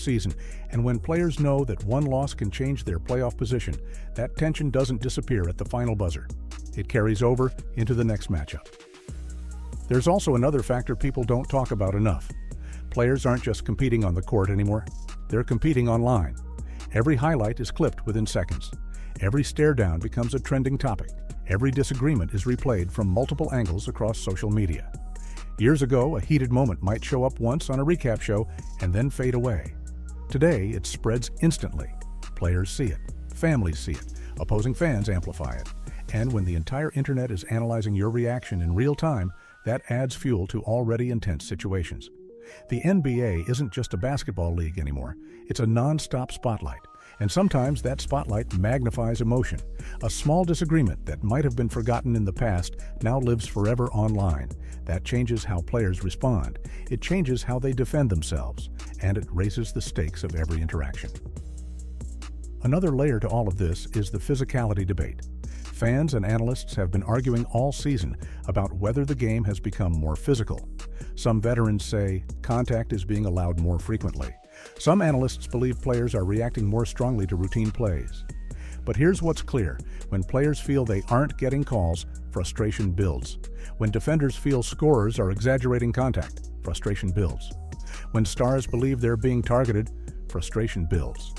season, and when players know that one loss can change their playoff position, that tension doesn't disappear at the final buzzer. It carries over into the next matchup. There's also another factor people don't talk about enough. Players aren't just competing on the court anymore. They're competing online. Every highlight is clipped within seconds. Every stare down becomes a trending topic. Every disagreement is replayed from multiple angles across social media. Years ago, a heated moment might show up once on a recap show and then fade away. Today, it spreads instantly. Players see it. Families see it. Opposing fans amplify it. And when the entire internet is analyzing your reaction in real time, that adds fuel to already intense situations. The NBA isn't just a basketball league anymore. It's a non-stop spotlight. And sometimes that spotlight magnifies emotion. A small disagreement that might have been forgotten in the past now lives forever online. That changes how players respond. It changes how they defend themselves. And it raises the stakes of every interaction. Another layer to all of this is the physicality debate. Fans and analysts have been arguing all season about whether the game has become more physical. Some veterans say contact is being allowed more frequently. Some analysts believe players are reacting more strongly to routine plays. But here's what's clear. When players feel they aren't getting calls, frustration builds. When defenders feel scorers are exaggerating contact, frustration builds. When stars believe they're being targeted, frustration builds.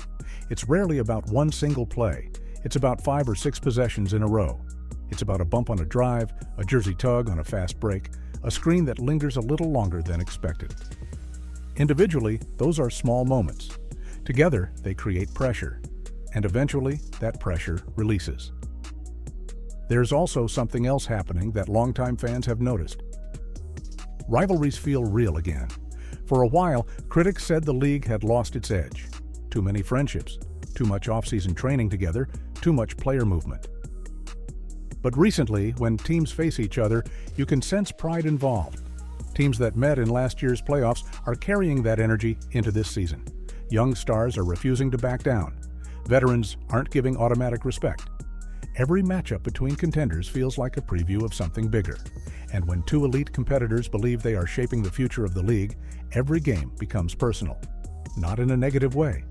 It's rarely about one single play. It's about 5 or 6 possessions in a row. It's about a bump on a drive, a jersey tug on a fast break, a screen that lingers a little longer than expected. Individually, those are small moments. Together, they create pressure. And eventually, that pressure releases. There's also something else happening that longtime fans have noticed. Rivalries feel real again. For a while, critics said the league had lost its edge. Too many friendships, too much off-season training together, too much player movement. But recently, when teams face each other, you can sense pride involved. Teams that met in last year's playoffs are carrying that energy into this season. Young stars are refusing to back down. Veterans aren't giving automatic respect. Every matchup between contenders feels like a preview of something bigger. And when two elite competitors believe they are shaping the future of the league, every game becomes personal. Not in a negative way,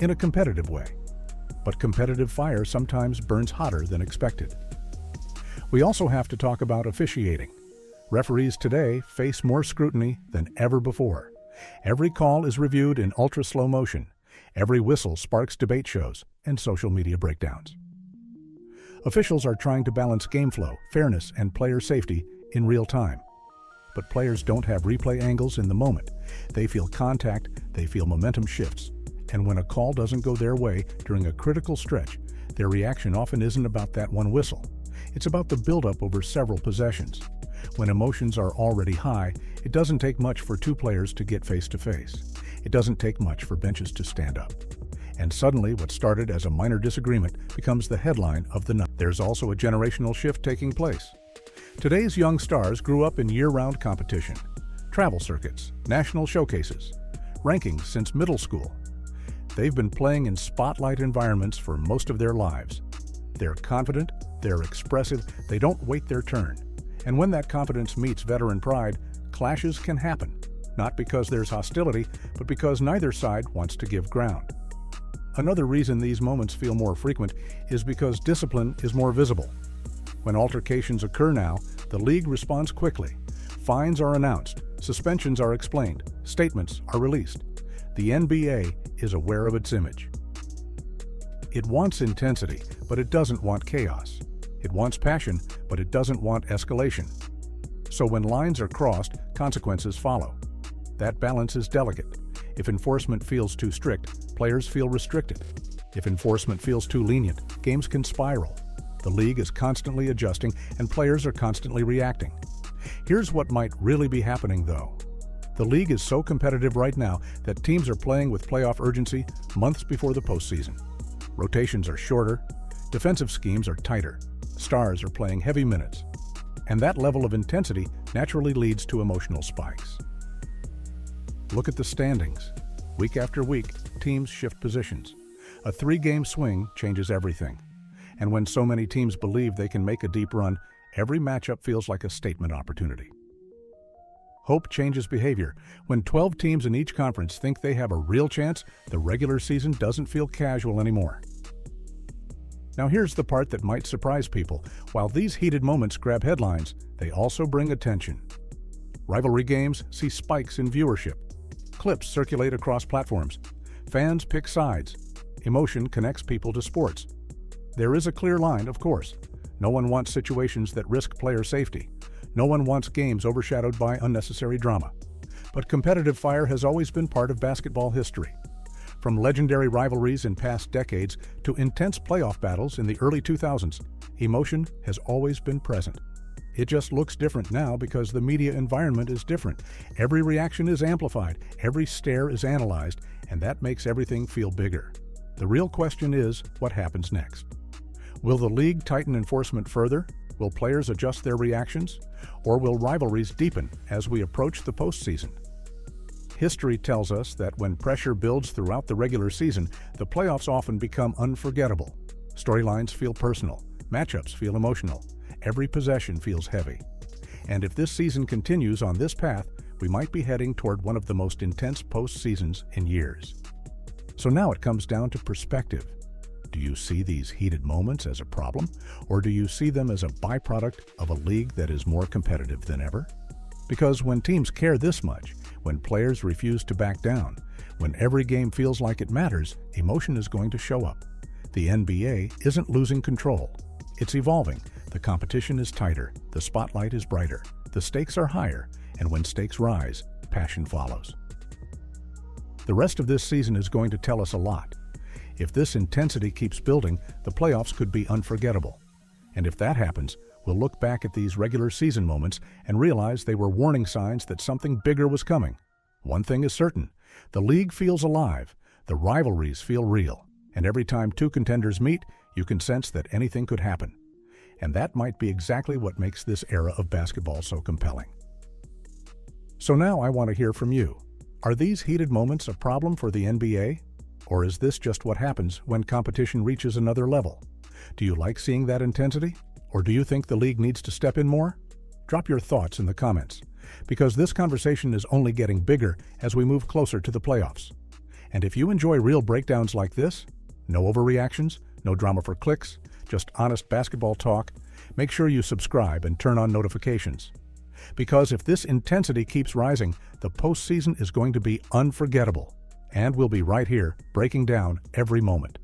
in a competitive way. But competitive fire sometimes burns hotter than expected. We also have to talk about officiating. Referees today face more scrutiny than ever before. Every call is reviewed in ultra-slow motion. Every whistle sparks debate shows and social media breakdowns. Officials are trying to balance game flow, fairness, and player safety in real time. But players don't have replay angles in the moment. They feel contact, they feel momentum shifts. And when a call doesn't go their way during a critical stretch, their reaction often isn't about that one whistle. It's about the buildup over several possessions. When emotions are already high, it doesn't take much for two players to get face-to-face. It doesn't take much for benches to stand up. And suddenly, what started as a minor disagreement becomes the headline of the night. There's also a generational shift taking place. Today's young stars grew up in year-round competition, travel circuits, national showcases, rankings since middle school. They've been playing in spotlight environments for most of their lives. They're confident, they're expressive, they don't wait their turn. And when that confidence meets veteran pride, clashes can happen, not because there's hostility, but because neither side wants to give ground. Another reason these moments feel more frequent is because discipline is more visible. When altercations occur now, the league responds quickly. Fines are announced, suspensions are explained, statements are released. The NBA is aware of its image. It wants intensity, but it doesn't want chaos. It wants passion, but it doesn't want escalation. So when lines are crossed, consequences follow. That balance is delicate. If enforcement feels too strict, players feel restricted. If enforcement feels too lenient, games can spiral. The league is constantly adjusting, and players are constantly reacting. Here's what might really be happening, though. The league is so competitive right now that teams are playing with playoff urgency months before the postseason. Rotations are shorter, defensive schemes are tighter, stars are playing heavy minutes, and that level of intensity naturally leads to emotional spikes. Look at the standings. Week after week, teams shift positions. A 3-game swing changes everything. And when so many teams believe they can make a deep run, every matchup feels like a statement opportunity. Hope changes behavior. When 12 teams in each conference think they have a real chance, the regular season doesn't feel casual anymore. Now here's the part that might surprise people. While these heated moments grab headlines, they also bring attention. Rivalry games see spikes in viewership. Clips circulate across platforms. Fans pick sides. Emotion connects people to sports. There is a clear line, of course. No one wants situations that risk player safety. No one wants games overshadowed by unnecessary drama. But competitive fire has always been part of basketball history. From legendary rivalries in past decades to intense playoff battles in the early 2000s, emotion has always been present. It just looks different now because the media environment is different. Every reaction is amplified, every stare is analyzed, and that makes everything feel bigger. The real question is, what happens next? Will the league tighten enforcement further? Will players adjust their reactions? Or will rivalries deepen as we approach the postseason? History tells us that when pressure builds throughout the regular season, the playoffs often become unforgettable. Storylines feel personal, matchups feel emotional, every possession feels heavy. And if this season continues on this path, we might be heading toward one of the most intense postseasons in years. So now it comes down to perspective. Do you see these heated moments as a problem, or do you see them as a byproduct of a league that is more competitive than ever? Because when teams care this much, when players refuse to back down, when every game feels like it matters, emotion is going to show up. The NBA isn't losing control. It's evolving. The competition is tighter. The spotlight is brighter. The stakes are higher. And when stakes rise, passion follows. The rest of this season is going to tell us a lot. If this intensity keeps building, the playoffs could be unforgettable. And if that happens, we'll look back at these regular season moments and realize they were warning signs that something bigger was coming. One thing is certain, the league feels alive, the rivalries feel real, and every time two contenders meet, you can sense that anything could happen. And that might be exactly what makes this era of basketball so compelling. So now I want to hear from you. Are these heated moments a problem for the NBA? Or is this just what happens when competition reaches another level? Do you like seeing that intensity? Or do you think the league needs to step in more? Drop your thoughts in the comments, because this conversation is only getting bigger as we move closer to the playoffs. And if you enjoy real breakdowns like this, no overreactions, no drama for clicks, just honest basketball talk, make sure you subscribe and turn on notifications. Because if this intensity keeps rising, the postseason is going to be unforgettable. And we'll be right here breaking down every moment.